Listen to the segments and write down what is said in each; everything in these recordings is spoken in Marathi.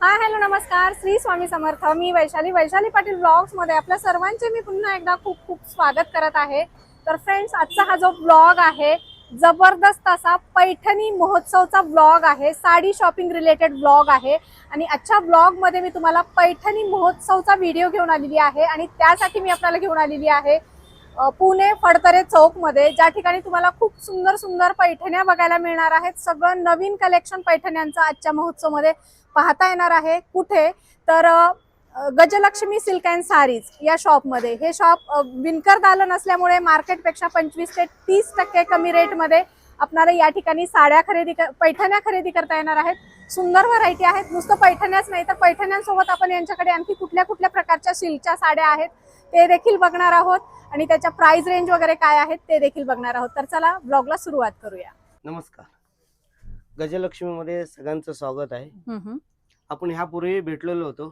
हाय हॅलो नमस्कार, श्री स्वामी समर्थ. मी वैशाली पाटील ब्लॉग्स मध्ये आपल्या सर्वांचे मी पुन्हा एकदा खूप खूप स्वागत करत आहे. तर फ्रेंड्स, आजचा हा जो ब्लॉग आहे जबरदस्त असा पैठणी महोत्सवचा ब्लॉग आहे. साडी शॉपिंग रिलेटेड ब्लॉग आहे आणि आजच्या ब्लॉग मध्ये मी तुम्हाला पैठणी महोत्सवचा व्हिडिओ घेऊन आलेली आहे आणि त्यासाठी मी आपल्याला घेऊन आलेली आहे पुणे फडतरे चौक मध्ये, ज्या ठिकाणी तुम्हाला खूप सुंदर सुंदर पैठण्या बघायला मिळणार आहेत. सगळं नवीन कलेक्शन पैठण्यांचं आजच्या महोत्सव मध्ये पाहता येणार आहे. कुठे तर गजलक्ष्मी सिल्क अँड सारीज या शॉप मध्ये. हे शॉप विणकर दालन असल्यामुळे मार्केटपेक्षा 25 ते 30% कमी रेट मध्ये आपल्याला या ठिकाणी साड्या पैठण्या खरेदी करता येणार आहेत. सुंदर व्हरायटी आहेत. नुसतं पैठण्याच नाही तर पैठण्यांसोबत आपण यांच्याकडे आणखी कुठल्या कुठल्या प्रकारच्या सिल्कच्या साड्या आहेत ते देखील बघणार आहोत आणि त्याच्या प्राइस रेंज वगैरे काय आहेत ते देखील बघणार आहोत. तर चला ब्लॉगला सुरुवात करूया. नमस्कार, गजलक्ष्मी मध्ये सगळ्यांचं स्वागत आहे. आपण ह्यापूर्वी भेटलेलो होतो.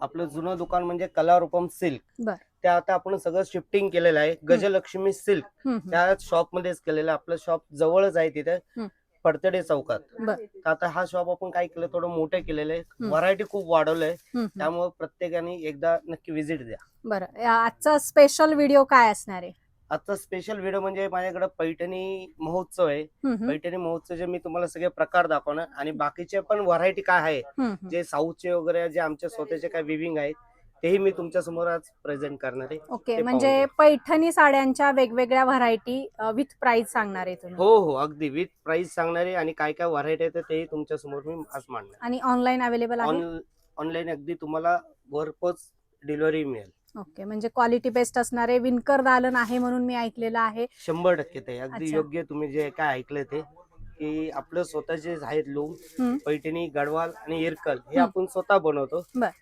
आपलं जुनं दुकान म्हणजे कलारूपम सिल्क, ते आता आपण सगळं शिफ्टिंग केलेलं आहे. गजलक्ष्मी सिल्क त्या शॉप मध्येच केलेलं. आपलं शॉप जवळच आहे तिथे फडतरे चौकात. तर आता हा शॉप आपण काय केलं, थोडं मोठं केलेलं आहे. व्हरायटी खूप वाढवलंय, त्यामुळे प्रत्येकाने एकदा नक्की व्हिजिट द्या. बरं, आजचा स्पेशल व्हिडिओ काय असणार आहे? आजचा स्पेशल व्हिडिओ म्हणजे माझ्याकडे पैठणी महोत्सव आहे. पैठणी महोत्सवचे मी तुम्हाला सगळे प्रकार दाखवणार आणि बाकीचे पण व्हरायटी काय आहे, जे साऊथचे वगैरे जे आमच्या स्वतःचे काय विविंग आहेत तेही मी तुमच्या समोर आज प्रेझेंट करणार आहे. ओके, म्हणजे पैठणी साड्यांच्या वेगवेगळ्या व्हरायटी विथ प्राइस सांगणार आहे तुम्ही? हो हो, अगदी विथ प्राइस सांगणार आहे आणि काय काय व्हरायटी आहे तेही तुमच्या समोर मी आज मांडणार. आणि ऑनलाईन अवेलेबल आहे? ऑनलाईन अगदी तुम्हाला घरपोच डिलिव्हरी मिळेल. ओके, म्हणजे क्वालिटी बेस्ट असणारे विणकर दालन आहे म्हणून मी ऐकलेलं आहे. 100% ते अगदी योग्य. तुम्ही जे काय ऐकलं ते की आपलं स्वतःचे आहेत लोक पैठणी, गडवाल आणि इरकल हे आपण स्वतः बनवतो.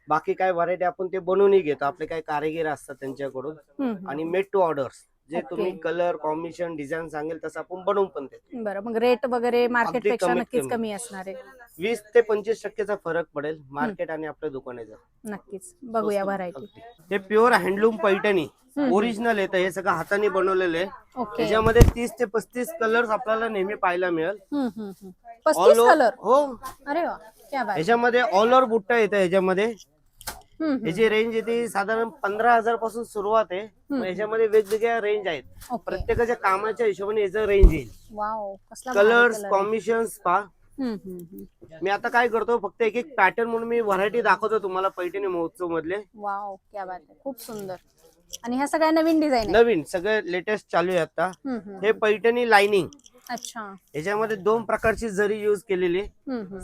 बाकी काय व्हरायटी आपण ते बनवूनही घेतो. आपले काय कारागीर असतात त्यांच्याकडून आणि मेड टू ऑर्डर्स, जे तुम्ही कलर कॉम्बिनेशन डिझाईन सांगेल तसं आपण बनवून पण देतो. बरं, मग रेट वगैरे मार्केट पेक्षा नक्कीच कमी असणार आहे. 20 ते 25% फरक पडेल मार्केट आणि आपल्या दुकानाचा. नक्कीच बघूया व्हरायटी. हे प्युअर हँडलूम पैठणी ओरिजिनल येतं. हे सगळं हाताने बनवलेलं आहे. त्याच्यामध्ये 30 ते 35 कलर्स आपल्याला नेहमी पाहायला मिळेल. 35 कलर? हो. अरे वा, क्या बात. ह्याच्यामध्ये ऑल ओव्हर बुट्टा येतं. ह्याच्यामध्ये ह्याची रेंज येते साधारण 15,000 पासून सुरुवात आहे. ह्याच्यामध्ये वेगवेगळ्या रेंज आहेत. प्रत्येकाच्या कामाच्या हिशोबाने याचं रेंज येईल. वाव, कलर्स कॉम्बिनेशन्स पहा. मी आता काय करतो, फक्त एक एक पॅटर्न म्हणून मी व्हरायटी दाखवतो तुम्हाला पैठणी महोत्सव मधले. वाव, क्या बात आहे, खूप सुंदर. आणि ह्या सगळ्या नवीन डिझाईन? नवीन सगळं लेटेस्ट चालू आहे आता. हे पैठणी लाइनिंग. अच्छा. याच्यामध्ये 2 प्रकारची जरी यूज केलेली,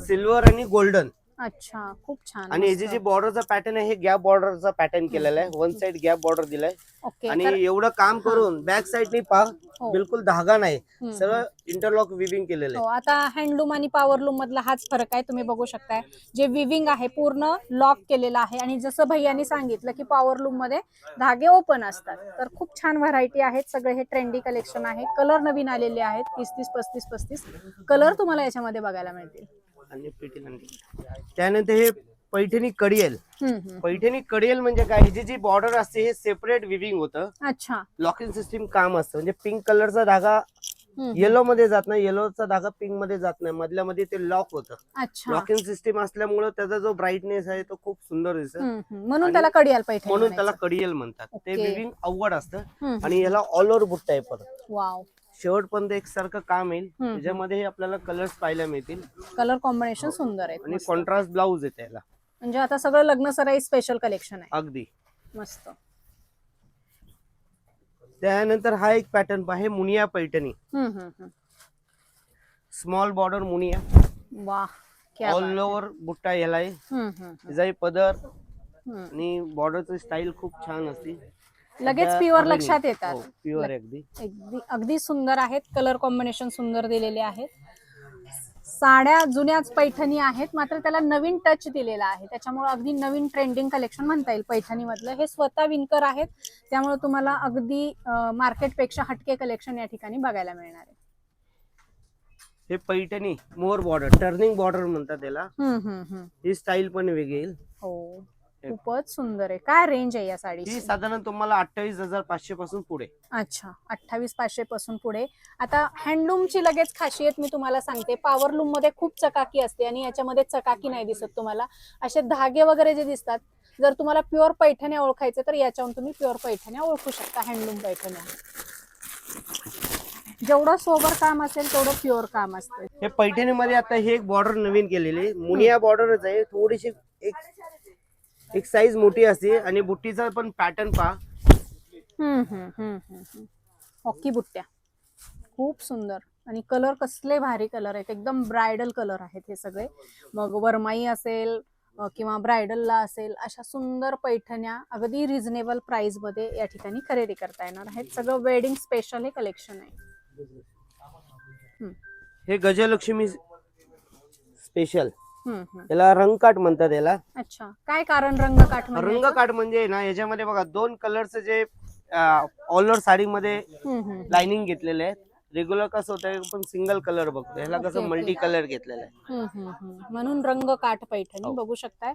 सिल्वर आणि गोल्डन. अच्छा, खूप छान. आणि याची जी बॉर्डरचा पॅटर्न आहे, हे गॅप बॉर्डरचा पॅटर्न केलेला आहे. वन साइड गॅप बॉर्डर दिलाय. आणि एवढं काम करून बॅक साइडनी पहा, बिलकुल धागा नाही, सगळं इंटरलॉक विविंग केलेलं आहे. आता हँडलूम आणि पॉवरलूम मधला हाच फरक आहे. तुम्ही बघू शकताय, जे विविंग आहे पूर्ण लॉक केलेलं आहे आणि जसं भैयांनी सांगितलं की पॉवरलूम मध्ये धागे ओपन असतात. तर खूप छान व्हरायटी आहेत. सगळे हे ट्रेंडी कलेक्शन आहे. कलर नवीन आलेले आहेत. 30, 35 कलर तुम्हाला याच्यामध्ये बघायला मिळतील. आणि त्यानंतर हे पैठणी कडियल. पैठणी कडियल म्हणजे काय, ही जी बॉर्डर असते हे सेपरेट विविंग होतं. अच्छा. लॉकिंग सिस्टीम काम असतं. म्हणजे पिंक कलरचा धागा येलो मध्ये जात नाही, येलोचा धागा पिंक मध्ये जात नाही, मधल्या मध्ये ते लॉक होतं. लॉकिंग सिस्टीम असल्यामुळे त्याचा जो ब्राईटनेस आहे तो खूप सुंदर दिसतो. म्हणून त्याला कडियल पैठणी, म्हणून त्याला कडियल म्हणतात. ते विविंग अवघड असतं आणि याला ऑल ओव्हर बुट्टा आहे परत. वाव, शेवट पण एक सारखं काम येईल. त्याच्यामध्ये आपल्याला कलर्स पाहायला मिळतील. कलर कॉम्बिनेशन सुंदर आहे आणि कॉन्ट्रास्ट ब्लाउज आहे त्याला. म्हणजे आता सगळं लग्न सराई स्पेशल कलेक्शन आहे. अगदी मस्त. त्यानंतर हा एक पॅटर्न आहे, मुनिया पैठणी. Small border Muniya. वाह, ऑल ओव्हर बुट्टा याला आहे. त्याचा पदर आणि बॉर्डरची स्टाईल खूप छान असते. लगेच प्युअर लक्षात येतात. प्युअर अगदी अगदी सुंदर आहेत. कलर कॉम्बिनेशन सुंदर दिलेले आहेत. साड्या जुन्याच पैठणी आहेत, मात्र त्याला नवीन टच दिलेला आहे. त्याच्यामुळे अगदी नवीन ट्रेंडिंग कलेक्शन म्हणता येईल पैठणी मधलं. हे स्वतः विणकर आहेत, त्यामुळे तुम्हाला अगदी मार्केटपेक्षा हटके कलेक्शन या ठिकाणी बघायला मिळणार आहे. हे पैठणी मोर बॉर्डर, टर्निंग बॉर्डर म्हणतात त्याला. ही स्टाईल पण वेगळी. खूपच सुंदर आहे. काय रेंज आहे या ही साडीची? साधारण तुम्हाला 28,500 पासून पुढे. अच्छा, 28,500 पासून पुढे. आता हँडलूमची लगेच खासियत मी तुम्हाला सांगते. पॉवरलूम मध्ये खूप चकाकी असते आणि याच्यामध्ये चकाकी नाही दिसत तुम्हाला. असे धागे वगैरे जे दिसतात, जर तुम्हाला प्युअर पैठण्या ओळखायचे तर याच्यावरून तुम्ही प्युअर पैठण्या ओळखू शकता. हँडलूम पैठण्या जेवढं सोबर काम असेल तेवढं प्युअर काम असतं. हे पैठणीमध्ये आता हे एक बॉर्डर नवीन केलेली मुनिया बॉर्डरच आहे. थोडीशी एक साईज मोठी असते आणि बुट्टीचा पण पॅटर्न पहा. हॉकी बुट्ट्या खूप सुंदर आणि कलर कसले भारी कलर आहेत. एकदम ब्रायडल कलर आहेत हे सगळे. मग वरमाई असेल किंवा ब्रायडलला असेल, अशा सुंदर पैठण्या अगदी रिझनेबल प्राइस मध्ये या ठिकाणी खरेदी करता येणार आहेत. सगळं वेडिंग स्पेशल हे कलेक्शन आहे. हे गजलक्ष्मी स्पेशल, याला रंगकाठ म्हणतात याला. अच्छा, काय कारण रंगकाठ म्हणजे? रंगकाठ म्हणजे ना याच्यामध्ये बघा 2 कलरचे जे ऑल ओव्हर साडी मध्ये लाइनिंग घेतलेले आहेत. रेग्युलर कसं होतं पण सिंगल कलर बघतो, ह्याला कसं मल्टी कलर घेतलेला आहे. म्हणून रंगकाठ पैठणी बघू शकताय.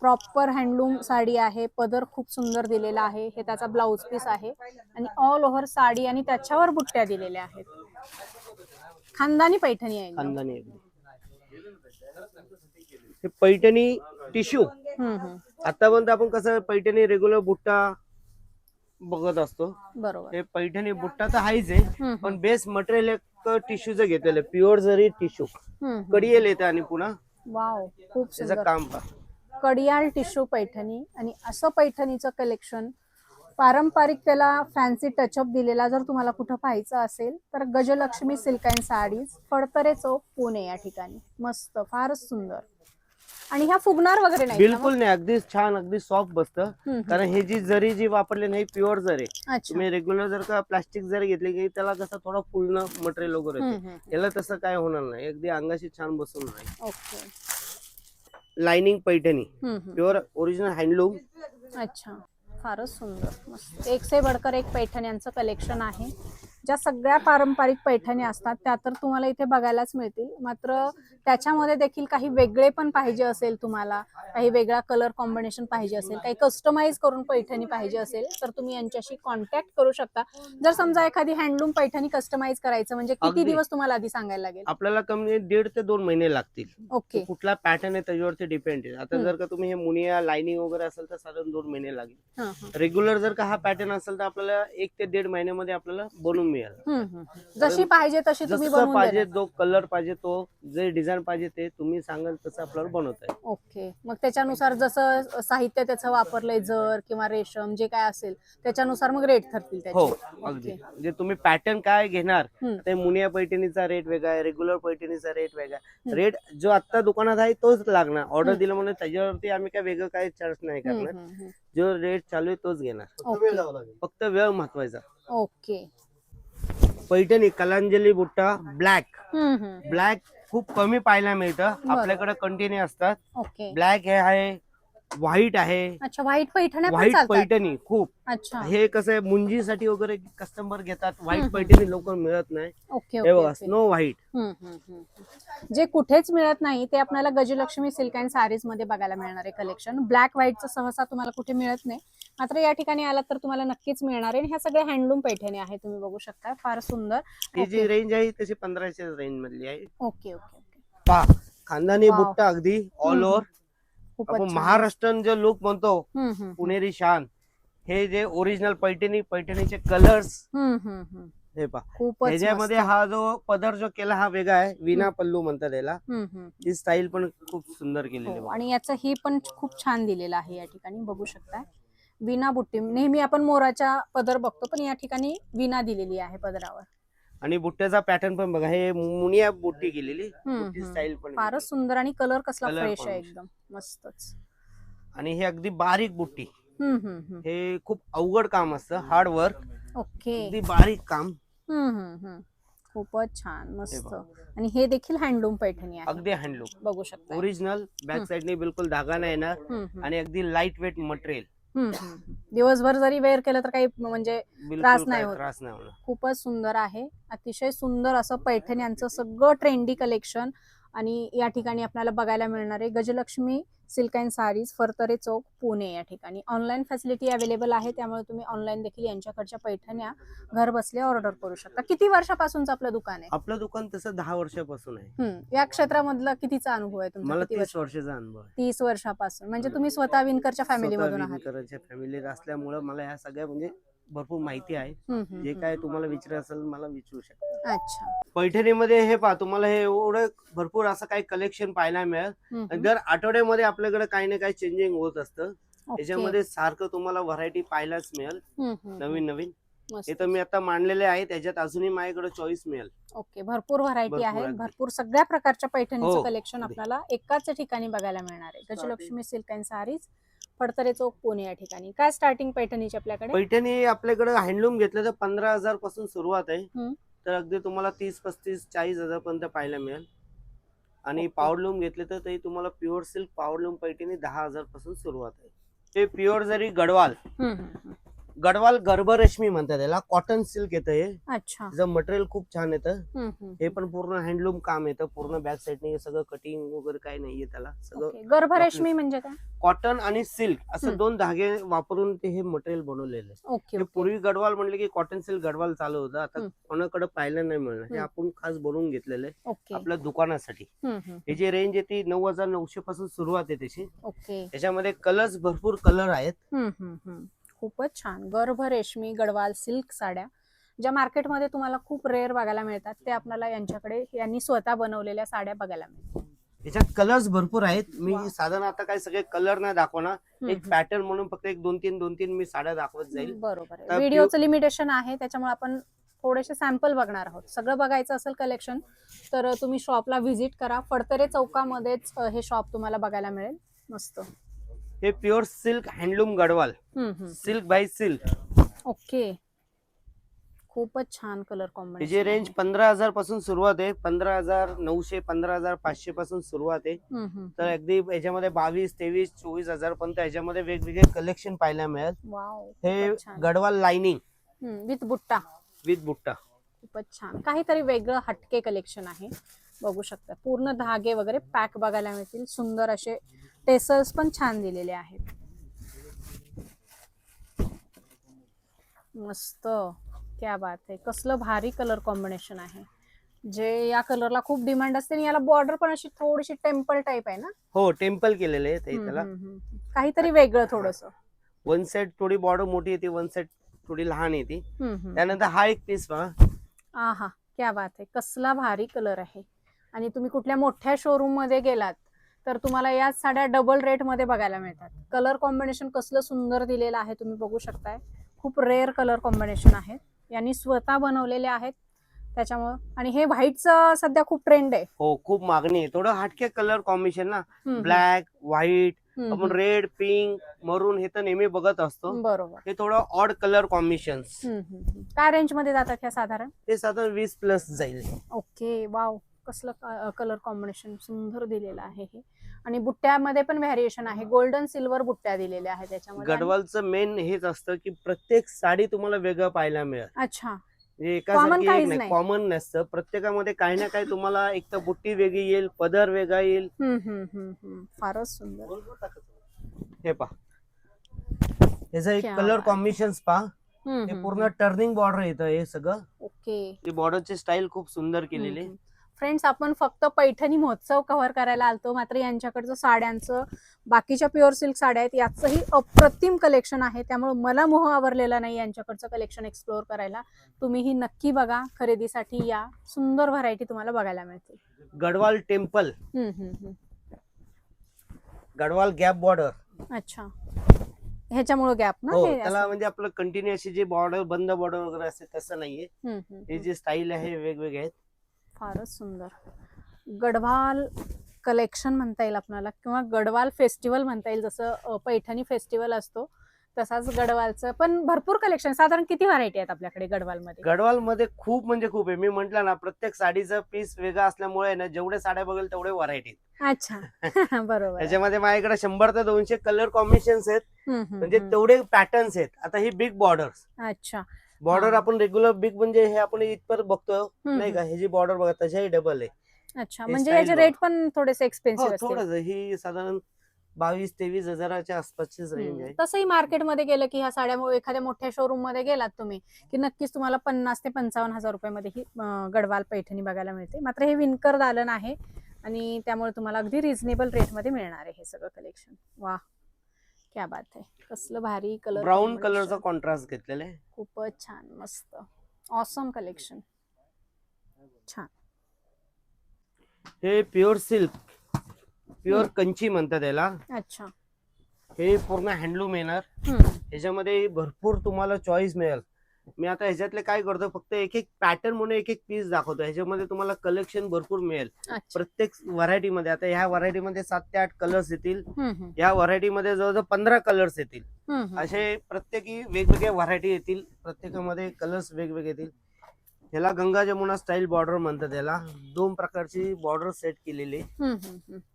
प्रॉपर हँडलूम साडी आहे. पदर खूप सुंदर दिलेला आहे. हे त्याचा ब्लाउज पीस आहे आणि ऑल ओव्हर साडी आणि त्याच्यावर बुट्ट्या दिलेल्या आहेत. खानदानी पैठणी आहे. खानदानी हे पैठणी टिश्यू. आतापर्यंत आपण कसं पैठणी रेग्युलर बुट्टा बघत असतो. बरोबर. हे पैठणी बुट्टा तर आहेच आहे, पण बेस मटेरियल एक टिश्यूचं घेतलेलं, प्युअर जरी टिश्यू. कडियल येते आणि पुन्हा वाव, खूप त्याचं सुंदर काम पहा. कडियाल टिश्यू पैठणी आणि असं पैठणीचं कलेक्शन पारंपरिक त्याला फॅन्सी टचअप दिलेला जर तुम्हाला कुठं पाहायचं असेल तर Gajalakshmi silk and sarees, Phadtare Chowk, Pune या ठिकाणी. मस्त, फारच सुंदर. आणि ह्या फुगणार वगैरे नाही? बिलकुल नाही, अगदी छान, अगदी सॉफ्ट बसतं. कारण हे जी जरी जी वापरली नाही प्युअर जरी. तुम्ही रेग्युलर जर का प्लास्टिक जरी घेतली की त्याला कसं थोडं फुलणं मटेरियल वगैरे येते, याला तसं काय होणार नाही, अगदी अंगाशी छान बसून नाही. Okay. Lining Paithani pure original handloom. अच्छा, फारच सुंदर, मस्त. एक से बडकर एक पैठण्यांचं कलेक्शन आहे. ज्या सगळ्या पारंपरिक पैठणी असतात त्या तर तुम्हाला इथे बघायलाच मिळतील, मात्र त्याच्यामध्ये देखील काही वेगळे पण पाहिजे असेल, तुम्हाला काही वेगळा कलर कॉम्बिनेशन पाहिजे असेल, काही कस्टमाइज करून पैठणी पाहिजे असेल तर तुम्ही यांच्याशी कॉन्टॅक्ट करू शकता. जर समजा एखादी हँडलूम पैठणी कस्टमाइज करायचं म्हणजे किती दिवस तुम्हाला आधी सांगायला लागेल? आपल्याला कमी 1.5 ते 2 महिने लागतील. ओके. कुठला पॅटर्न आहे त्याच्यावरती डिपेंड आहे. आता जर का तुम्ही हे मुनिया लाइनिंग वगैरे असेल तर साधारण 2 महिने लागेल. रेग्युलर जर का हा पॅटर्न असेल तर आपल्याला 1 ते 1.5 महिन्यामध्ये आपल्याला बनवून मिळेल. जशी पाहिजे तशी तुम्ही बनवून पाहिजे, जो कलर पाहिजे, तो जे डिझाईन पाहिजे ते तुम्ही सांगाल तसं आपल्याला बनवता येईल. ओके. मग त्याच्यानुसार जसं साहित्य त्याचं वापरलंय, जर किंवा रेशम जे काय असेल त्याच्यानुसार मग रेट ठरतील त्याचे. हो, अगदी. म्हणजे तुम्ही पॅटर्न काय घेणार, ते मुनिया पैठणीचा रेट वेगळा आहे, रेग्युलर पैठणीचा रेट वेगळा. रेट जो आता दुकानात आहे तोच लागणार. ऑर्डर दिलं म्हणून त्याच्यावरती आम्ही काय वेगळं काय चार्ज नाही करणार. जो रेट चालू आहे तोच घेणार. फक्त वेळ महत्वाचा. ओके. पैठणी कलांजली बुट्टा ब्लॅक खूप कमी पाहायला मिळतं. आपल्याकडे कंटिन्यू असतात. ओके. ब्लॅक हे आहे, व्हाईट आहे. अच्छा, व्हाईट पैठण्या पण व्हाईट चालतात? पैठणी खूप. अच्छा. हे कसं आहे, मुंजीसाठी वगैरे कस्टमर घेतात. व्हाईट पैठणी लवकर मिळत नाही. ओके. हे बघा, स्नो व्हाईट. जे कुठेच मिळत नाही ते आपल्याला गजलक्ष्मी सिल्क अँड साडीज मध्ये बघायला मिळणार आहे कलेक्शन. ब्लॅक व्हाईटचं सहसा तुम्हाला कुठे मिळत नाही, मात्र या ठिकाणी आलात तर तुम्हाला नक्कीच मिळणार आहे. ह्या सगळ्या हँडलूम पैठणी आहे, तुम्ही बघू शकता, फार सुंदर. ही जी रेंज आहे तशी 1500 रेंज मधली आहे. Okay okay. पहा, खानदानी बुट्टा अगदी ऑल ओव्हर. आपण महाराष्ट्रीयन जो लुक म्हणतो, पुणेरी शान, हे जे ओरिजिनल पैठणीचे कलर्स हे पहा. त्याच्यामध्ये हा जो पदर जो केला हा वेगळा आहे, विना पल्लू म्हणतात याला. ही स्टाईल पण खूप सुंदर केलेली आहे. आणि याचं ही पण खूप छान दिलेलं आहे, या ठिकाणी बघू शकता. विना बुट्टी, नेहमी आपण मोराच्या पदर बघतो पण या ठिकाणी विना दिलेली आहे पदरावर. आणि बुट्ट्याचा पॅटर्न पण बघा, हे मुनिया बुट्टी केलेली स्टाईल पण फारच सुंदर. आणि कलर कसला फ्रेश आहे, एकदम मस्तच. आणि हे अगदी बारीक बुट्टी. हे खूप अवघड काम असतं, हार्ड वर्क. ओके. अगदी बारीक काम. खूपच छान, मस्त. आणि हे देखील हँडलूम पैठणी आहे, अगदी हँडलूम बघू शकता. ओरिजिनल. बॅक साइडने बिलकुल धागा नाही येणार आणि अगदी लाईट वेट मटेरियल. दिवसभर जरी वेअर केलं तर काही म्हणजे त्रास नाही होत. त्रास नाही होणार. खूपच सुंदर आहे, अतिशय सुंदर असं पैठण्यांचं सगळं ट्रेंडी कलेक्शन. आणि या ठिकाणी आपल्याला बघायला मिळणार आहे गजलक्ष्मी सिल्क अँड साडीज, फरतरे चौक, पुणे. या ठिकाणी ऑनलाईन फॅसिलिटी अवेलेबल आहे, त्यामुळे तुम्ही ऑनलाईन देखील यांच्याकडच्या पैठण्या घर बसल्या ऑर्डर करू शकता. किती वर्षापासूनच आपलं दुकान आहे? आपलं दुकान तसं 10 वर्षापासून आहे. या क्षेत्रामधला कितीचा अनुभव आहे तुमचा? मला 30 वर्षाचा अनुभव आहे. 30 वर्षापासून. म्हणजे तुम्ही स्वतः विणकरच्या फॅमिली मधून आहात? विणकरच्या फॅमिलीत असल्यामुळे मला ह्या सगळ्या म्हणजे भरपूर माहिती आहे. जे काय तुम्हाला विचारायचं असेल मला विचारू शकता. अच्छा. पैठणीमध्ये हे पहा, तुम्हाला हे एवढं भरपूर असं काही कलेक्शन पाहायला मिळेल. आणि दर आठवड्यामध्ये आपल्याकडे काही ना काही चेंजिंग होत असतं. त्याच्यामध्ये सारखं तुम्हाला व्हरायटी पाहायलाच मिळेल, नवीन नवीन. हे तर मी आता मांडलेले आहे, त्याच्यात अजूनही माझ्याकडे चॉईस मिळेल. ओके, भरपूर व्हरायटी आहे, भरपूर सगळ्या प्रकारच्या पैठणीचं कलेक्शन आपल्याला एकाच ठिकाणी बघायला मिळणार आहे. Gajalakshmi silk and sarees, Phadtare Chowk, Pune. या ठिकाणी काय स्टार्टिंग पैठणीची आपल्याकडे? पैठणी आपल्याकडे हँडलूम घेतलं तर 15,000 पासून सुरुवात आहे. तर अगदी तुम्हाला 30, 35, 40,000 पर्यंत पाहायला मिळेल. आणि पावडलूम घेतले तर ते तुम्हाला प्युअर सिल्क पावडलूम पैठणी 10,000 पासून सुरुवात आहे. ते प्युअर जरी गडवाल, गडवाल गर्भरेशमी म्हणतात त्याला, कॉटन सिल्क येतं हे. अच्छा. त्याचं मटेरियल खूप छान येतं. हे पण पूर्ण हँडलूम काम येतं, पूर्ण बॅक साईडने सगळं कटिंग वगैरे काही नाहीये त्याला. सगळं गर्भरेशमी म्हणजे काय? कॉटन आणि सिल्क असं 2 धागे वापरून ते हे मटेरियल बनवलेलं आहे. पूर्वी गडवाल म्हणले की कॉटन सिल्क गडवाल चालू होतं, आता कोणाकडे पाहायला नाही मिळणार. हे आपण खास बनवून घेतलेलं आहे आपल्या दुकानासाठी. हे जी रेंज आहे ती 9,900 पासून सुरुवात आहे त्याची. त्याच्यामध्ये कलर्स भरपूर कलर आहेत. खूपच छान. गर्भरेशमी गडवाल सिल्क साड्या ज्या मार्केटमध्ये तुम्हाला खूप रेअर बघायला मिळतात, ते आपल्याला यांच्याकडे यांनी स्वतः बनवलेल्या साड्या बघायला मिळतात. याच्यात कलर्स भरपूर आहेत. मी साधारण आता काय सगळे कलर नाही दाखवणार, एक पॅटर्न म्हणून फक्त एक 2-3 मी साड्या दाखवत जाईल. बरोबर आहे. व्हिडिओचं लिमिटेशन आहे, त्याच्यामुळे आपण थोडेसे सॅम्पल बघणार आहोत. सगळं बघायचं असेल कलेक्शन तर तुम्ही शॉपला व्हिजिट करा. फडतरे चौकामध्येच हे शॉप तुम्हाला बघायला मिळेल. मस्त. हे pure silk handloom Gadwal, silk bye silk. Okay, खूपच छान कलर कॉम्बिनेशन. त्याची रेंज 15,000 पासून सुरुवात आहे. 15,900, 15,500 पासून सुरुवात आहे. तर अगदी याच्यामध्ये 22, 23, 24,000 पर्यंत याच्यामध्ये वेगवेगळे कलेक्शन पाहायला मिळेल. हे गडवाल लाइनिंग विथ बुट्टा. खूपच छान, काहीतरी वेगळं हटके कलेक्शन आहे. बघू शकता पूर्ण धागे वगैरे पॅक बघायला मिळतील. सुंदर असे टेसल्स पण छान दिलेले आहेत. मस्त, क्या बात आहे. कसलं भारी कलर कॉम्बिनेशन आहे, जे या कलरला खूप डिमांड असते. आणि याला बॉर्डर पण अशी थोडीशी टेम्पल टाइप आहे ना? हो, टेम्पल केलेले आहे त्याला. काहीतरी वेगळं थोडस. वन साइड थोडी बॉर्डर मोठी येते, वन साइड थोडी लहान येते. त्यानंतर हा एक पीस पहा. आहा, क्या बात आहे. कसला भारी कलर आहे. आणि तुम्ही कुठल्या मोठ्या शोरूम मध्ये गेलात तर तुम्हाला या साड्या डबल रेट मध्ये बघायला मिळतात. कलर कॉम्बिनेशन कसलं सुंदर दिलेलं आहे, तुम्ही बघू शकताय. खूप रेअर कलर कॉम्बिनेशन आहेत, यांनी स्वतः बनवलेले आहेत त्याच्यामुळे. आणि हे व्हाईटचं सध्या खूप ट्रेंड आहे. हो, खूप मागणी आहे. थोडं हटके कलर कॉम्बिनेशन ना, ब्लॅक, व्हाईट, आपण रेड, पिंक, मरून हे तर नेहमी बघत असतो. बरोबर. हे थोडं ऑड कलर कॉम्बिनेशन्स. काय रेंज मध्ये जातात ह्या साधारण? हे साधारण 20 प्लस जाईल. ओके, वाव, कसलं कलर कॉम्बिनेशन सुंदर दिलेलं आहे हे. आणि बुट्ट्यामध्ये पण व्हॅरिएशन आहे, गोल्डन सिल्वर बुट्ट्या दिलेल्या आहेत त्याच्यामध्ये. गडवालचं मेन हेच असतं की प्रत्येक साडी तुम्हाला वेगळं पाहायला मिळेल. अच्छा, एकासारखी नाही, कॉमन नसतं. प्रत्येकामध्ये काही ना काही तुम्हाला एक तर बुट्टी वेगळी येईल, पदर वेगळा येईल. फारच सुंदर. हे पहा, याचा एक कलर कॉम्बिनेशन पहा. हे पूर्ण टर्निंग बॉर्डर येतं हे सगळं. ओके, बॉर्डरची स्टाईल खूप सुंदर केलेली. फ्रेंड्स, आपण फक्त पैठणी महोत्सव कव्हर करायला आलतो, मात्र यांच्याकडचं साड्यांचं, बाकीच्या प्युअर सिल्क साड्या आहेत, याचंही अप्रतिम कलेक्शन आहे. त्यामुळे मला मोह आवरलेला नाही यांच्याकडचं कलेक्शन एक्सप्लोअर करायला. तुम्हीही नक्की बघा, खरेदीसाठी या. सुंदर व्हरायटी तुम्हाला बघायला मिळते. Gadwal temple, Gadwal gap border. अच्छा, ह्याच्यामुळे गॅप ना? हो, त्याला म्हणजे आपलं कंटिन्यू अशी जी बॉर्डर, बंद बॉर्डर वगैरे असते तसं नाहीये. हे जे स्टाईल आहे वेगवेगळे आहेत. फारच सुंदर. गडवाल कलेक्शन म्हणता येईल आपल्याला, किंवा गडवाल फेस्टिवल म्हणता येईल. जसं पैठणी फेस्टिवल असतो तसाच गडवालचं पण भरपूर कलेक्शन. साधारण किती व्हरायटी आहेत आपल्याकडे गडवालमध्ये? गडवालमध्ये खूप म्हणजे खूप आहे. मी म्हंटल ना, प्रत्येक साडीचं पीस वेगळा असल्यामुळे ना, जेवढे साड्या बघेल तेवढे व्हरायटी. अच्छा, बरोबर. त्याच्यामध्ये माझ्याकडे 100 ते 200 कलर कॉम्बिनेशन्स आहेत, म्हणजे तेवढे पॅटर्न्स आहेत. आता ही बिग बॉर्डर. अच्छा, बॉर्डर आपण रेग्युलर बिग म्हणजे हे आपण इथपर बघतो नाही का, हे जी बॉर्डर बघा तशाही डबल आहे. अच्छा, हे म्हणजे style याचे बघा. रेट पण थोडेसे हो एक्सपेन्सिव्ह असतील. थोडंच ही साधारण 22-23 हजाराच्या आसपासचीच रेंज आहे. तसंही मार्केटमध्ये गेलं की ह्या साड्या एखाद्या मोठ्या शोरूम मध्ये गेलात तुम्ही की नक्कीच तुम्हाला 50 ते 55 हजार रुपयामध्ये ही गडवाल पैठणी बघायला मिळते. मात्र हे विणकर दालन आहे आणि त्यामुळे तुम्हाला अगदी रिझनेबल रेटमध्ये मिळणार आहे हे सगळं कलेक्शन. वा, क्या बात आहे. कसलं भारी कलर, ब्राऊन कलरचा कॉन्ट्रास्ट घेतलेला आहे. खूपच छान, मस्त, ऑसम कलेक्शन, छान. हे प्युअर सिल्क, प्युअर कंची म्हणतात याला. अच्छा. हे पूर्ण हँडलूम येणार. ह्याच्यामध्ये भरपूर तुम्हाला चॉईस मिळेल. मी आता ह्याच्यातले काय करतो, फक्त एक एक पॅटर्न म्हणून एक एक पीस दाखवतो. ह्याच्यामध्ये तुम्हाला कलेक्शन भरपूर मिळेल प्रत्येक व्हरायटी मध्ये. आता ह्या व्हरायटी मध्ये 7 ते 8 कलर्स येतील. या व्हरायटी मध्ये जवळजवळ 15 कलर्स येतील. असे प्रत्येकी वेगवेगळ्या व्हरायटी येतील, प्रत्येकामध्ये कलर्स वेगवेगळे येतील. ह्याला गंगा जमुना स्टाईल बॉर्डर म्हणतात. याला 2 प्रकारची बॉर्डर सेट केलेली.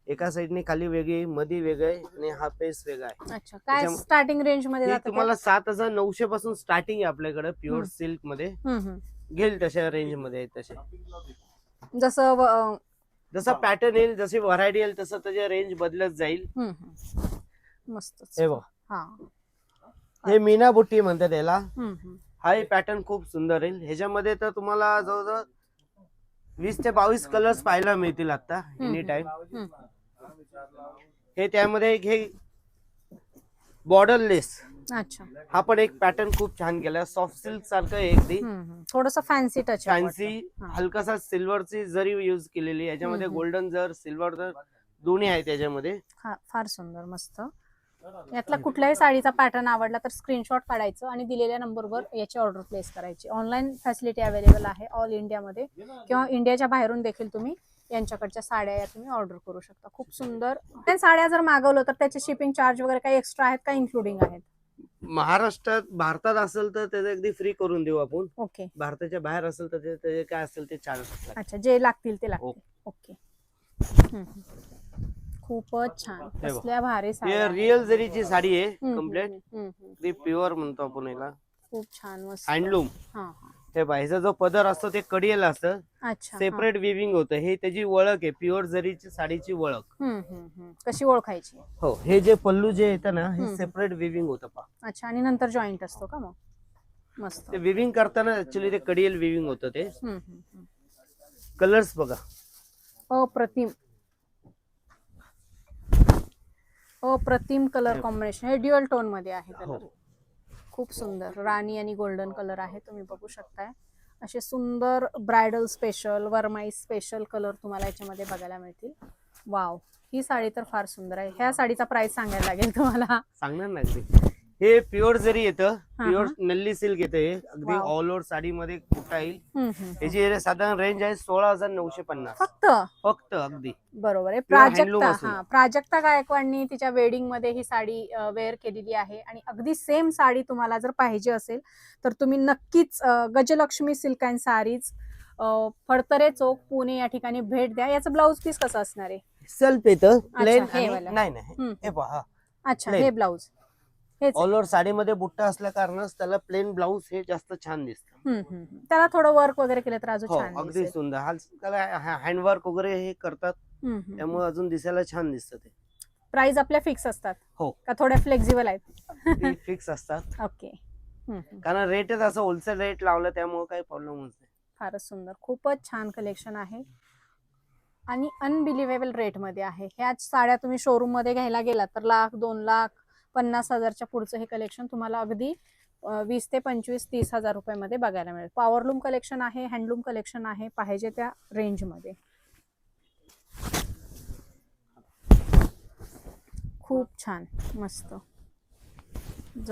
एका साइडने खाली वेगळी, मध्ये वेगळे आणि हा पेस वेगळा आहे. अच्छा, काय स्टार्टिंग रेंज मध्ये जातं? तुम्हाला 7,900 पासून स्टार्टिंग आहे आपल्याकडे प्युअर सिल्क मध्ये. घेईल तशा रेंज मध्ये तसे, जसं पॅटर्न येईल, जशी व्हरायटी येईल तसं त्याची रेंज बदलत जाईल. मस्त. हे बघा, हे मीना बुट्टी म्हणतात याला. हा पॅटर्न खूप सुंदर येईल. ह्याच्यामध्ये तर तुम्हाला जवळजवळ 20 ते 22 कलर्स पाहायला मिळतील आता एनी टाइम. हे त्यामध्ये हे बॉर्डर लेस. अच्छा, हा पण एक पॅटर्न खूप छान केला. सॉफ्ट सिल्क सारखं आहे अगदी, थोडंसं फॅन्सी टच, फॅन्सी, हलकासा सिल्वरची जरी यूज केलेली. याच्यामध्ये गोल्डन जर, सिल्वर जर दोन्ही आहे त्याच्यामध्ये. फार सुंदर, मस्त. यातला कुठल्याही साडीचा पॅटर्न आवडला तर स्क्रीनशॉट काढायचं आणि दिलेल्या नंबरवर याची ऑर्डर प्लेस करायची. ऑनलाईन फॅसिलिटी अवेलेबल आहे ऑल इंडियामध्ये, किंवा इंडियाच्या बाहेरून देखील तुम्ही यांच्याकडच्या साड्या या तुम्ही ऑर्डर करू शकता. खूप सुंदर. साड्या जर मागवलं तर त्याचे शिपिंग चार्ज वगैरे काही एक्स्ट्रा आहेत का, इन्क्लुडिंग आहेत? महाराष्ट्रात, भारतात असेल तर त्याचं अगदी फ्री करून देऊ आपण. ओके. भारताच्या बाहेर असेल तर त्याचे काय असेल ते चार्ज. अच्छा, जे लागतील ते लागतील. ओके. खूपच छान, कसल्या भारी साड्या. रिअल जरीची साडी आहे कम्प्लीट. ती प्युअर म्हणतो आपण याला. खूप छान, मस्त हँडलूम. हे बाहेरचा जो पदर असतो ते कडियल असतं. सेपरेट विविंग होतं. हे त्याची ओळख आहे, प्युअर जरीची साडीची ओळख. कशी ओळखायची? हो, हे जे पल्लू जे येतं ना, हे सेपरेट विविंग होतं पहा. अच्छा, आणि नंतर जॉईंट असतो का मग? मस्त. ते विविंग करताना ऍक्च्युली ते कडियल विविंग होतं ते. कलर्स बघा, अप्रतिम, अप्रतिम कलर कॉम्बिनेशन. हे ड्युअल टोन मध्ये आहे कलर. खूप सुंदर राणी आणि गोल्डन कलर आहे, तुम्ही बघू शकताय. असे सुंदर ब्रायडल स्पेशल, वरमाई स्पेशल कलर तुम्हाला याच्यामध्ये बघायला मिळतील. वाव, ही साडी तर फार सुंदर आहे. ह्या साडीचा प्राइस सांगायला लागेल तुम्हाला. सांगणार नाही. हे प्युअर जरी येतं, प्युअर नल्ली सिल्क येतं. हे अगदी ऑल ओव्हर साडीमध्ये कुठा येईल. याची साधारण रेंज आहे 16,950 फक्त. अगदी बरोबर आहे. प्राजक्ता गायकवाडनी तिच्या वेडिंग मध्ये ही साडी वेअर केलेली आहे. आणि अगदी सेम साडी तुम्हाला जर पाहिजे असेल तर तुम्ही नक्कीच Gajalakshmi silk and sarees, Phadtare Chowk, Pune या ठिकाणी भेट द्या. याचं ब्लाउज पीस कसं असणार आहे? सेल्फ येतं, प्लेन. नाही, हे पहा. अच्छा, हे ब्लाउज ऑल ओव्हर साडीमध्ये बुट्टा असल्या कारणास त्याला प्लेन ब्लाउज हे जास्त छान दिसतं. त्याला थोडं वर्क वगैरे केलं तर अजून छान, अगदी सुंदर. त्याला हँडवर्क वगैरे हे करतात, त्यामुळे अजून दिसायला छान दिसतं ते. प्राइस आपल्या फिक्स असतात? हो. का थोड्या फ्लेक्झिबल आहेत? फिक्स असतात. ओके. कारण रेटच असं होलसेल रेट लावलं त्यामुळे काही प्रॉब्लेम होत नाही. फारच सुंदर, खूपच छान कलेक्शन आहे आणि अनबिलिव्हेबल रेट मध्ये आहे. ह्याच साड्या तुम्ही शोरूम मध्ये घ्यायला गेला तर 1,00,000, 2,00,000, 50,000च्या पुढचं हे कलेक्शन तुम्हाला अगदी 20 ते 25, 30,000 रुपयामध्ये बघायला मिळेल. पॉवरलूम कलेक्शन आहे, हँडलूम कलेक्शन आहे, पाहिजे त्या रेंज मध्ये. खूप छान, मस्त.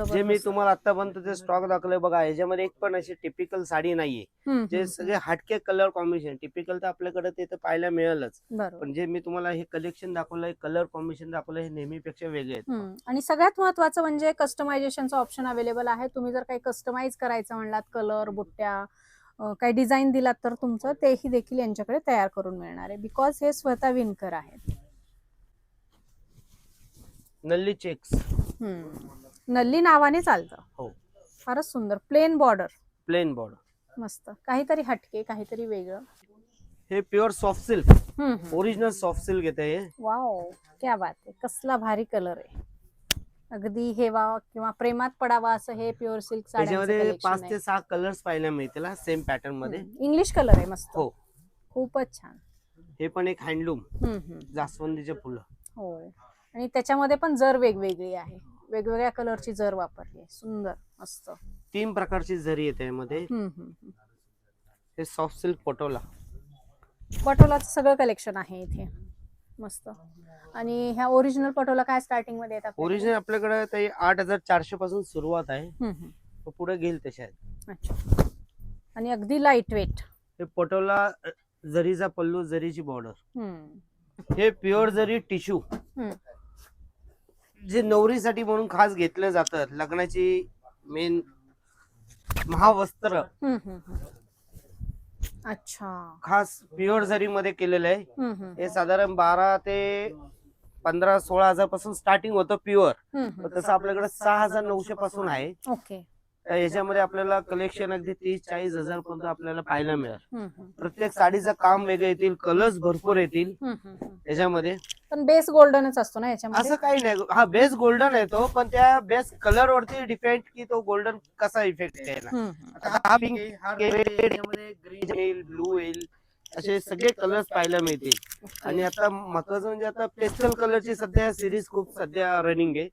जे मी तुम्हाला आतापर्यंत जे स्टॉक दाखवले बघा, याच्यामध्ये एक पण अशी टिपिकल साडी नाहीये. जे सगळे हटके कलर कॉम्बिनेशन. टिपिकल तर आपल्याकडे ते तर पाहायला मिळेलच, पण जे मी तुम्हाला हे कलेक्शन दाखवलंय, कलर कॉम्बिनेशन दाखवलंय, हे नेहमीपेक्षा वेगळे आहेत. आणि सगळ्यात महत्वाचं म्हणजे कस्टमायझेशनचा ऑप्शन अवेलेबल आहे. तुम्ही जर काही कस्टमाइज करायचं म्हणलात, कलर, बुट्ट्या, काही डिझाईन दिलात तर तुमचं तेही देखील यांच्याकडे तयार करून मिळणार आहे. बिकॉज हे स्वतः विणकर आहेत. नल्ली चेक्स, नल्ली नावाने चालतं. हो. फारच सुंदर. प्लेन बॉर्डर, प्लेन बॉर्डर, मस्त. काहीतरी हटके, काहीतरी वेगळं. हे pure soft silk, original soft silk येते हे. वाव, क्या बात आहे. कसला भारी कलर आहे. अगदी हेवा किंवा प्रेमात पडावा असं हे प्युअर सिल्क त्याच्यामध्ये 5 साड्यांचं ते 6 कलर्स पाहायला मिळतील सेम पॅटर्न मध्ये. इंग्लिश कलर आहे मस्त. हो, खूपच छान. हे पण एक हँडलूम जास्वंदीचे फुलं. हो, आणि त्याच्यामध्ये पण जर वेगवेगळी आहे, वेगवेगळ्या कलरची जर वापरली आहे. सुंदर, मस्त. 3 प्रकारची जरी येते यामध्ये. हे सॉफ्ट सिल्क पटोला. पटोलाचं सगळं कलेक्शन आहे इथे, मस्त. आणि ह्या ओरिजिनल पटोला काय स्टार्टिंग मध्ये येतात? ओरिजिनल आपल्याकडे ते 8400 पासून सुरुवात आहे. पुढे घेईल तशा आहेत. अच्छा. आणि अगदी लाईट वेट. हे पटोला जरीचा पल्लू, जरीची बॉर्डर. हे प्युअर जरी टिश्यू, जे नवरीसाठी म्हणून खास घेतलं जातं, लग्नाची मेन महावस्त्र. अच्छा. खास प्युअर जरी मध्ये केलेलं आहे. हे साधारण 12 ते 15-16 हजार पासून स्टार्टिंग होतं प्युअर. तसं आपल्याकडे 6900 पासून आहे. ओके. याच्यामध्ये आपल्याला कलेक्शन अगदी 30-40 हजार पर्यंत आपल्याला पाहायला मिळेल. प्रत्येक साडीचं काम वेगळं येतील, कलर्स भरपूर येतील याच्यामध्ये. पण बेस गोल्डनच असतो ना याच्यामध्ये? असं काही नाही. हा बेस गोल्डन येतो, पण त्या बेस कलर वरती डिपेंड की तो गोल्डन कसा इफेक्ट द्यायला. हा पिंक, हा रेड, ग्रीन येईल, ब्लू येईल, असे सगळे कलर्स पाहायला मिळतील. आणि आता महत्वाचं म्हणजे आता पेस्टल कलरची सध्या सिरीज खूप सध्या रनिंग आहे.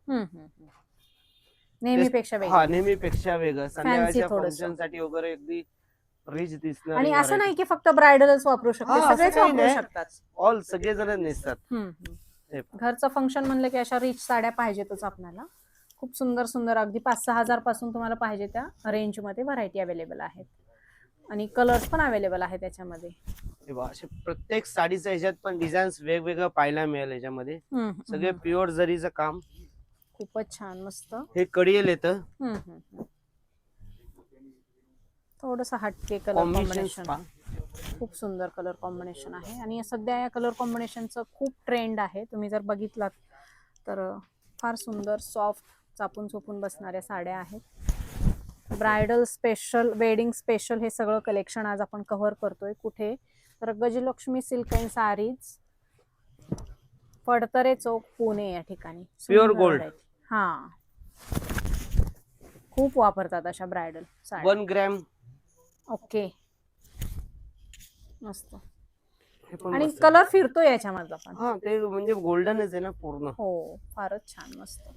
नेहमीपेक्षा हा, नेहमीपेक्षा वेगळं. संध्याकाळच्या फंक्शन साठी वगैरे अगदी रिच दिसणार. आणि असं नाही की फक्त ब्रायडलच वापरू शकते, सगळेच वापरू शकतात. ऑल सगळे जण नेसतात. घरचं फंक्शन म्हणलं की अशा रिच साड्या पाहिजेतच आपल्याला. खूप सुंदर सुंदर, अगदी 5-6 हजार पासून तुम्हाला पाहिजे त्या रेंज मध्ये व्हरायटी अवेलेबल आहेत. आणि कलर्स पण अवेलेबल आहे त्याच्यामध्ये. असे प्रत्येक साडीच्या ह्याच्यात पण डिझाईन्स वेगवेगळं पाहायला मिळेल याच्यामध्ये. सगळे प्युअर जरीचं काम. खूपच छान, मस्त. हे कडियल येतं. थोडस हटके कलर कॉम्बिनेशन. खूप सुंदर कलर कॉम्बिनेशन आहे. आणि सध्या या कलर कॉम्बिनेशनचं खूप ट्रेंड आहे. तुम्ही जर बघितलात तर फार सुंदर, सॉफ्ट, चापून चोपून बसणाऱ्या साड्या आहेत. ब्रायडल स्पेशल, वेडिंग स्पेशल हे सगळं कलेक्शन आज आपण कव्हर करतोय. कुठे तर Gajalakshmi silk and sarees, Phadtare Chowk, Pune या ठिकाणी. Pure gold. हा, खूप वापरतात अशा ब्रायडल साड्या. 1 ग्रॅम. ओके, मस्त. आणि कलर फिरतोय याच्यामध्ये पण. हा, ते म्हणजे गोल्डनच आहे ना पूर्ण. हो, फारच छान, मस्त.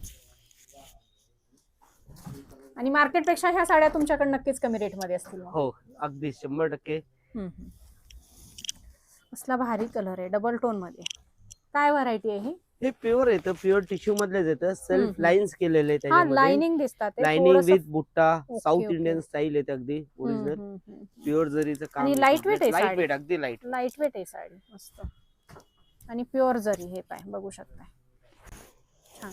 आणि मार्केट पेक्षा ह्या साड्या तुमच्याकडे नक्कीच कमी रेट मध्ये असतील. हो, अगदी 100%. कसला भारी कलर आहे, डबल टोन मध्ये. काय व्हरायटी आहे ही? हे प्युअर येतं, प्युअर टिश्यू मधलेच येतं. सेल्फ लाईन्स केलेले आहेत हा, त्याच्यामध्ये. लाइनिंग दिसतात. लाइनिंग विथ बुट्टा, साऊथ इंडियन स्टाईल येते अगदी ओरिजिनल. प्युअर जरीचं काम. आणि लाईट वेट आहे. लाईट वेट, अगदी लाईट वेट आहे साडी, मस्त. आणि प्युअर जरी, हे पाय, बघू शकताय. छान.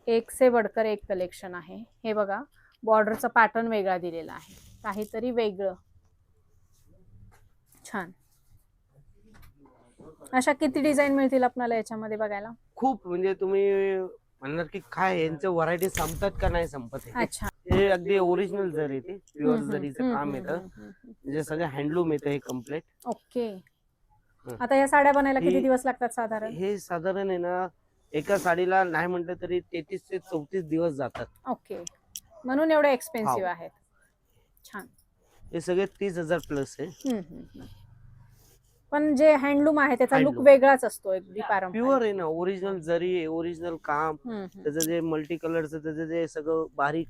एक से बढ़कर एक कलेक्शन आहे. हे बघा, बॉर्डरचा पॅटर्न वेगळा दिलेला आहे, काहीतरी वेगळं. छान. अशा किती डिझाईन मिळतील आपल्याला याच्यामध्ये बघायला? खूप, म्हणजे तुम्ही म्हणणार की काय यांचं व्हरायटी संपतात का नाही संपत. अच्छा. हे अगदी ओरिजिनल जरी येते, प्युअर जरीचं काम येतं. म्हणजे सगळं हँडलूम येतं हे कम्प्लीट. ओके. आता या साड्या बनायला किती दिवस लागतात साधारण? हे साधारण आहे ना, एका साडीला नाही म्हटलं तरी 33 ते 34 दिवस जातात. ओके, म्हणून एवढे एक्सपेन्सिव्ह आहेत. छान. हे सगळे 30,000 प्लस आहे. पण जे हँडलूम आहे त्याचा लुक वेगळाच असतो, अगदी पारंपरिक. प्युअर आहे ना, ओरिजिनल जरी आहे, ओरिजिनल काम. त्याचं जे मल्टी कलरचं त्याचं जे सगळं बारीक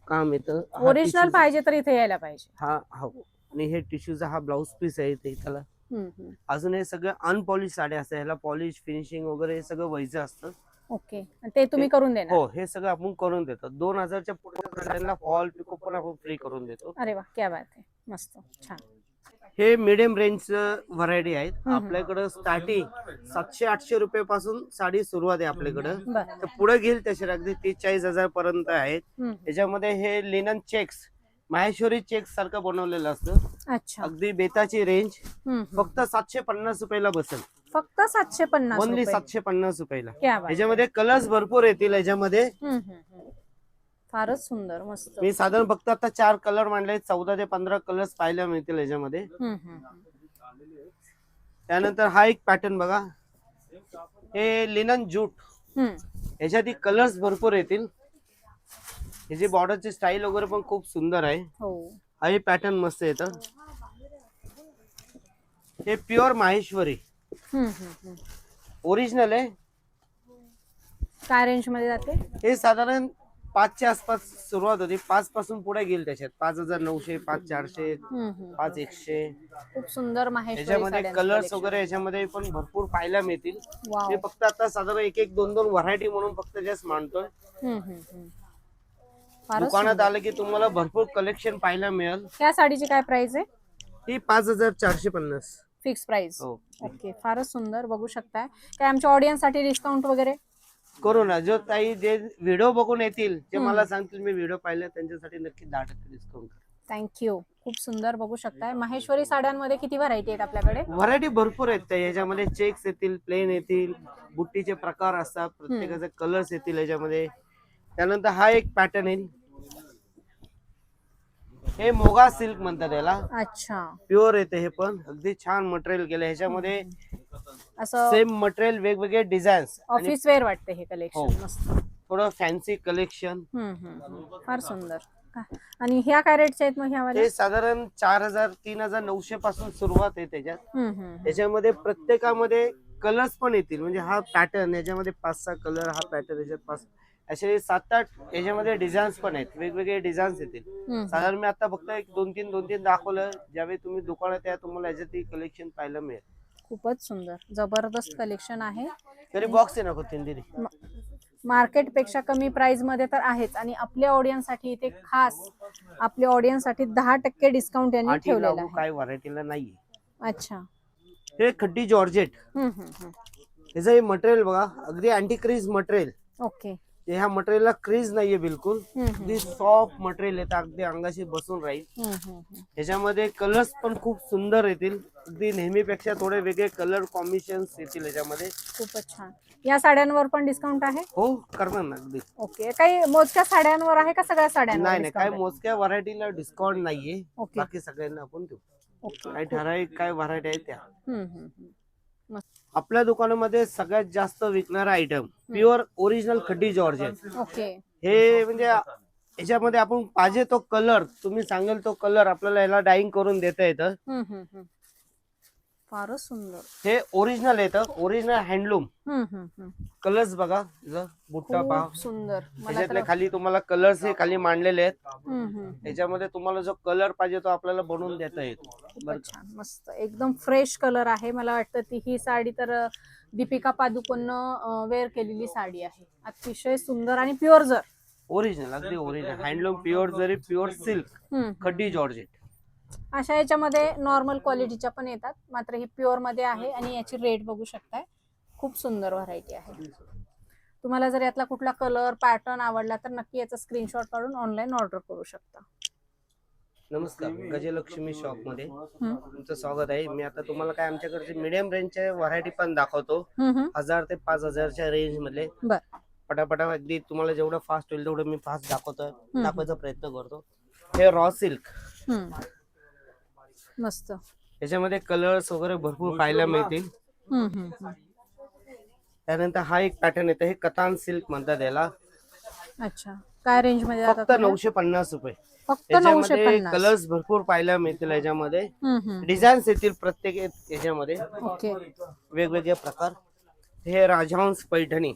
काम येतं. ओरिजिनल पाहिजे तर इथे यायला पाहिजे. हा, हो. आणि हे टिश्यूचा हा ब्लाउज पीस आहे ते त्याला. अजून हे सगळं अनपॉलिश साड्या असतात, ह्याला पॉलिश, फिनिशिंग वगैरे हे सगळं व्हायचं असतं. ओके, ते तुम्ही करून देणार? हो, हे सगळं आपण करून देतो. 2000च्या पुढे फॉल पिको पण आपण फ्री करून देतो. अरे वा, क्या बात आहे, मस्त, छान. हे मिडियम रेंज व्हरायटी आहेत आपल्याकडे. स्टार्टिंग 700-800 रुपये पासून साडी सुरुवात आहे आपल्याकडे. तर पुढे घेईल तसे अगदी 30-40 हजार पर्यंत आहेत. त्याच्यामध्ये हे लिनन चेक्स, माहेश्वरी चेक्स सारखं बनवलेलं असतं. अच्छा. अगदी बेताची रेंज. फक्त 750 रुपयाला बसेल. फक्त 750? ओनली 750 रुपयाला. क्या बात. याच्यामध्ये कलर्स भरपूर येतील याच्यामध्ये. फारच सुंदर, मस्त. मी साधारण फक्त आता 4 कलर मांडले, 14 ते 15 कलर्स पाहायला मिळतील याच्यामध्ये. त्यानंतर हा एक पॅटर्न बघा, हे लिनन जूट, याच्यात कलर्स भरपूर येतील. ह्याची बॉर्डरची स्टाईल वगैरे पण खूप सुंदर आहे. हा पॅटर्न मस्त येतं. हे प्युअर माहेश्वरी ओरिजिनल आहे. काय रेंज मध्ये जाते हे? साधारण 5च्या आसपास सुरुवात होती, 5 पासून पुढे गेली. त्याच्यात 5,900, 5,400, 5,100. खूप सुंदर माहेश्वरी याच्यामध्ये कलर्स वगैरे याच्यामध्ये पण भरपूर पाहायला मिळतील. मी फक्त आता साधारण एक एक दोन दोन व्हरायटी म्हणून फक्त जस्ट मांडतोय. दुकानात आलं की तुम्हाला भरपूर कलेक्शन पाहायला मिळेल. या साडीची काय प्राइस आहे? ही 5,450 फिक्स प्राइस. ओके, फारच सुंदर, बघू शकताय. काय आमच्या ऑडियन्स साठी डिस्काउंट वगैरे करू ना? जो ताई जे व्हिडिओ बघून येतील, जे मला सांगतील मी व्हिडिओ पाहिले, त्यांच्यासाठी नक्की 10% डिस्काउंट. थँक्यू. खूप सुंदर, बघू शकताय. माहेश्वरी साड्यांमध्ये किती व्हरायटी आहेत आपल्याकडे? व्हरायटी भरपूर आहेत. याच्यामध्ये चेक्स येतील, प्लेन येतील, बुट्टीचे प्रकार असतात, प्रत्येकाचे कलर्स येतील याच्यामध्ये. त्यानंतर हा एक पॅटर्न येईल, हे मोगा सिल्क म्हणतात याला. अच्छा, प्युअर येते. हे पण अगदी छान मटेरियल केलं. ह्याच्यामध्ये असं सेम मटेरियल, वेगवेगळे डिझाईन्स, ऑफिस वेअर वाटते हे कलेक्शन. मस्त, थोडं फॅन्सी कलेक्शन. फार सुंदर. आणि ह्या काय रेटच्या आहेत मग? ह्या ते साधारण 4,000 3,900 पासून सुरुवात आहे त्याच्यात. त्याच्यामध्ये प्रत्येकामध्ये कलर्स पण येतील. म्हणजे हा पॅटर्न, याच्यामध्ये 5-6 कलर, हा पॅटर्न, याच्यात 5 असे 7-8 याच्यामध्ये डिझाईन्स पण आहेत. वेगवेगळे डिझाईन्स येतील. साधारण मी आता फक्त एक 2-3 दाखवलं. ज्यावेळी तुम्ही दुकानात या, तुम्हाला याच्यात कलेक्शन पाहायला मिळेल. खूपच सुंदर, जबरदस्त कलेक्शन आहे. तरी बॉक्स आहे ना कोथिंबीर, मार्केट पेक्षा कमी प्राइस मध्ये तर आहेच. आणि आपल्या ऑडियन्स साठी इथे खास, आपल्या ऑडियन्स साठी 10% डिस्काउंट यांनी ठेवलेला आहे. काय व्हरायटीला नाहीये. अच्छा, हे खड्डी जॉर्जेट, याचं हे मटेरियल बघा, अगदी अँटी क्रीज मटेरियल. ओके, ह्या मटेरियलला क्रीज नाहीये बिलकुल. अगदी सॉफ्ट मटेरियल येतं, अगदी अंगाशी बसून राहील. ह्याच्यामध्ये कलर्स पण खूप सुंदर येतील. अगदी नेहमीपेक्षा थोडे वेगळे कलर कॉम्बिनेशन्स येतील याच्यामध्ये. खूपच छान. या साड्यांवर पण डिस्काउंट आहे? हो, करणार ना अगदी. ओके, काही मोजक्या साड्यांवर आहे का सगळ्या साड्यांवर? नाही, काय मोजक्या व्हरायटीला डिस्काउंट नाहीये. बाकी सगळ्यांना आपण देऊ. काही ठराविक काय व्हरायटी आहे त्या. आपल्या दुकानामध्ये सगळ्यात जास्त विकणारा item pure original Khaddi georgette. Okay, हे म्हणजे याच्यामध्ये आपण पाहिजे तो कलर, तुम्ही सांगेल तो कलर आपल्याला याला डाईंग करून देता येतं. फारच सुंदर. हे ओरिजिनल येतं, ओरिजिनल हँडलूम. कलर्स बघा, बुट्टा पहा, सुंदर. त्याच्यातले खाली तुम्हाला कलर्स हे खाली मांडलेले आहेत. याच्यामध्ये तुम्हाला जो कलर पाहिजे तो आपल्याला बनवून देता येतो. छान, मस्त, एकदम फ्रेश कलर आहे. मला वाटतं ती ही साडी तर दीपिका पादुकोण वेअर केलेली साडी आहे. अतिशय सुंदर आणि प्युअर जर ओरिजिनल, अगदी ओरिजिनल हँडलूम, प्युअर जरी, प्युअर सिल्क, खड्डी जॉर्जेट. अशा याच्यामध्ये नॉर्मल क्वालिटीच्या पण येतात, मात्र ही प्युअर मध्ये आहे. आणि याची रेट बघू शकताय. खूप सुंदर व्हरायटी आहे. तुम्हाला जर यातला कुठला कलर पॅटर्न आवडला तर नक्की याचा स्क्रीनशॉट काढून ऑनलाईन ऑर्डर करू शकता. नमस्कार, गजलक्ष्मी शॉप मध्ये तुमचं स्वागत आहे. मी आता तुम्हाला काय आमच्याकडचे मीडियम रेंजचे व्हरायटी पण दाखवतो. 1000 ते 5000च्या रेंज मधले. पटापटा अगदी तुम्हाला जेवढं फास्ट होईल तेवढं मी फास्ट दाखवायचा प्रयत्न करतो. हे रॉ सिल्क, मस्त. याच्यामध्ये कलर्स वगैरे भरपूर पाहायला मिळतील. त्यानंतर हा एक पॅटर्न येतो, हे कतान सिल्क म्हणतात याला. अच्छा, काय रेंज मध्ये? फक्त 950 रुपये. फक्त याच्यामध्ये 950. कलर्स भरपूर पाहायला मिळतील. याच्यामध्ये डिझाईन्स येतील प्रत्येक याच्यामध्ये. ओके, वेगवेगळे प्रकार. हे राजहंस पैठणी,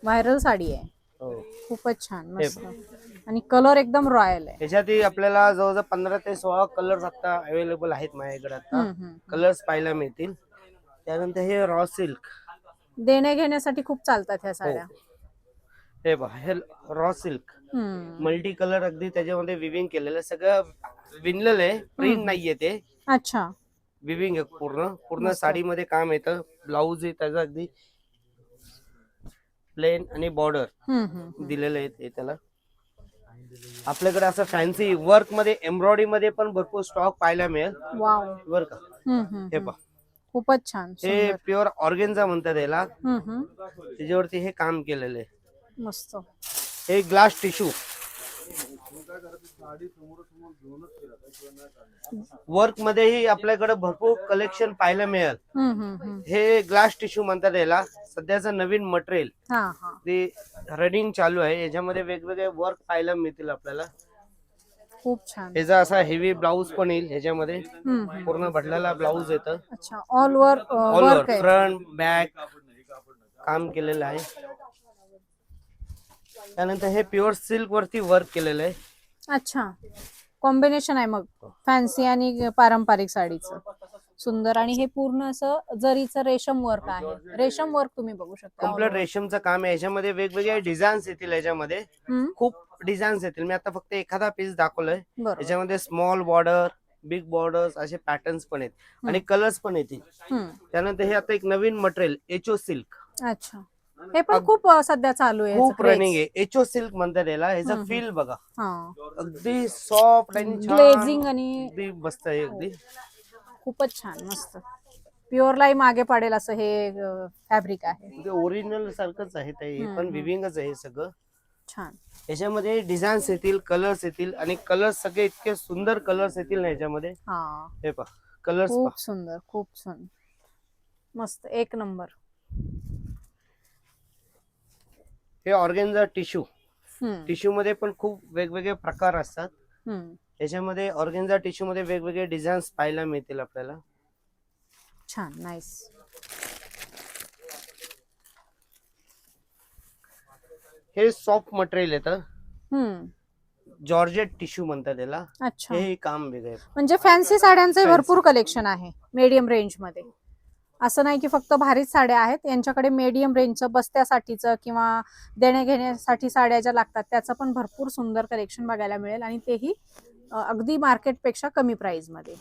व्हायरल साडी आहे. खूपच छान, मस्त. आणि कलर एकदम रॉयल आहे. याच्यातही आपल्याला जवळजवळ 15 ते 16 कलर्स आता अवेलेबल आहेत माझ्याकडे. आता कलर्स पाहायला मिळतील. त्यानंतर हे रॉ सिल्क, देणे घेण्यासाठी खूप चालतात ह्या साड्या. हे बघा, हे रॉ सिल्क मल्टी कलर, अगदी त्याच्यामध्ये विविंग केलेलं, सगळं विणलेलं आहे, प्रिंट नाहीये ते. अच्छा, विविंग आहे पूर्ण साडीमध्ये काम येतं. ब्लाऊज आहे त्याचा अगदी प्लेन आणि बॉर्डर दिलेलं आहे त्याला. आपल्याकडे असं फॅन्सी वर्क मध्ये, एम्ब्रॉयडरी मध्ये पण भरपूर स्टॉक पाहायला मिळेल. बर का, हे पहा, खूपच छान. हे प्युअर ऑर्गेन्झा म्हणतात याला. त्याच्यावरती हे काम केलेलं आहे. मस्त. हे ग्लास टिश्यू वर्क मध्येही आपल्याकडे भरपूर कलेक्शन पाहायला मिळेल. हे ग्लास टिश्यू म्हणतात याला. सध्याचं नवीन मटेरियल ते रनिंग चालू आहे. याच्यामध्ये वेगवेगळे वर्क पाहायला मिळतील आपल्याला. खूप छान. याचा असा हेवी ब्लाऊज पण येईल. ह्याच्यामध्ये पूर्ण भरलेला ब्लाऊज येतं. अच्छा, ऑल ओव्हर फ्रंट बॅक काम केलेलं आहे. त्यानंतर हे प्युअर सिल्क वरती वर्क केलेलं आहे. अच्छा, कॉम्बिनेशन आहे मग फॅन्सी आणि पारंपरिक साडीचं. सुंदर. आणि हे पूर्ण असं जरीचं रेशम वर्क आहे. रेशम वर्क तुम्ही बघू शकता. कम्प्लीट रेशमचं काम आहे. याच्यामध्ये वेगवेगळे डिझाईन्स येतील. याच्यामध्ये खूप डिझाईन्स येतील. मी आता फक्त एखादा पीस दाखवलाय. याच्यामध्ये स्मॉल बॉर्डर, बिग बॉर्डर्स असे पॅटर्न्स पण आहेत आणि कलर्स पण येतील. त्यानंतर हे आता एक नवीन मटेरियल एचओ सिल्क. अच्छा, हे पण खूप सध्या चालू आहे. खूप रनिंग आहे. एचओ सिल्क म्हणतात याला. ह्याचा फील बघा. अगदी सॉफ्ट आणि ग्लेझिंग आणि अगदी मस्त आहे. अगदी खूपच छान, मस्त. प्युअर लाई मागे पडेल असं हे फॅब्रिक आहे. ओरिजिनल सारखंच आहे. ते पण विविंगच आहे सगळं. छान. याच्यामध्ये डिझाईन्स येतील, कलर्स येतील आणि कलर्स सगळे इतके सुंदर कलर्स येतील ना याच्यामध्ये. हे पहा कलर्स खूप सुंदर, खूप सुंदर, मस्त, एक नंबर. हे ऑर्गेन्झा टिश्यू. टिश्यू मध्ये पण खूप वेगवेगळे प्रकार असतात. याच्यामध्ये ऑर्गेन्झा टिश्यू मध्ये वेगवेगळे डिझाईन्स पाहायला मिळतील आपल्याला. छान, नाईस. हे सॉफ्ट मटेरियल येतं. जॉर्जेट टिश्यू म्हणतात त्याला. अच्छा, हे काम वेगळं. म्हणजे फॅन्सी साड्यांचे भरपूर कलेक्शन आहे मीडियम रेंज मध्ये. असं नाही की फक्त भारीच साड्या आहेत. यांच्याकडे मीडियम रेंजचं बस्त्यासाठीचं किंवा देण्या घेण्यासाठी साड्या ज्या लागतात त्याचं पण भरपूर सुंदर कलेक्शन बघायला मिळेल. आणि तेही अगदी मार्केटपेक्षा कमी प्राइस मध्ये.